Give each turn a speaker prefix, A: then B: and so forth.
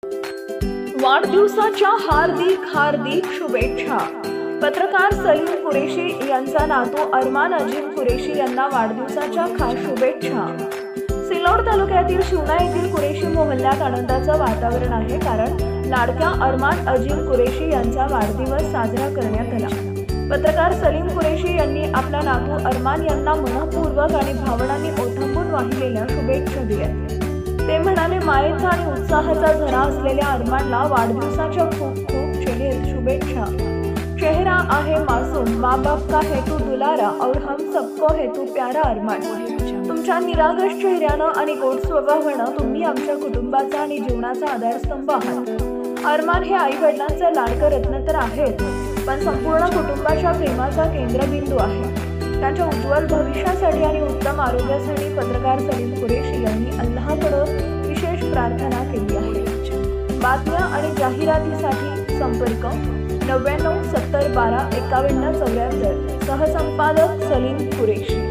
A: वाढदिवसाच्या हार्दिक हार्दिक शुभेच्छा। पत्रकार सलीम कुरेशी यांचा नातू अरमान अजीम कुरेशी यांना वाढदिवसाच्या खास शुभेच्छा। सिल्लोड तालुक्यातील शिवना येथील कुरेशी मोहल्ल्यात आनंदाचं वातावरण आहे, कारण लाडक्या अरमान अजीम कुरेशी यांचा वाढदिवस साजरा करण्यात आला। पत्रकार सलीम कुरेशी यांनी आपला नातू अरमान यांना मनपूर्वक आणि भावनांनी ओथंबून वाहिलेल्या शुभेच्छा दिल्या। ते म्हणाले, मायेचा आणि उत्साहाचा झरा असलेल्या अरमानला वाढदिवसाच्या खूप खूप शुभेच्छा। चेहरा आहे मासूम, माँ बाप का है तू दुलारा और हम सबको है तू प्यारा अरमान। तुमच्या निरागस चेहऱ्यानं आणि गोड स्वभावानं तुम्ही आमच्या कुटुंबाचा आणि जीवनाचा आधारस्तंभ आहात। अरमान हे आई वडिलांचं लाडकं रत्न तर आहेत, पण संपूर्ण कुटुंबाच्या प्रेमाचा केंद्रबिंदू आहे। त्यांच्या उज्ज्वल भविष्यासाठी आणि उत्तम आरोग्यासाठी पत्रकार सलीम कुरेशी यांनी अल्लाहकडे विशेष प्रार्थना केली आहे। बातम्या आणि जाहिरातीसाठी संपर्क 99 70 12 51 74। सहसंपादक सलीम कुरेशी।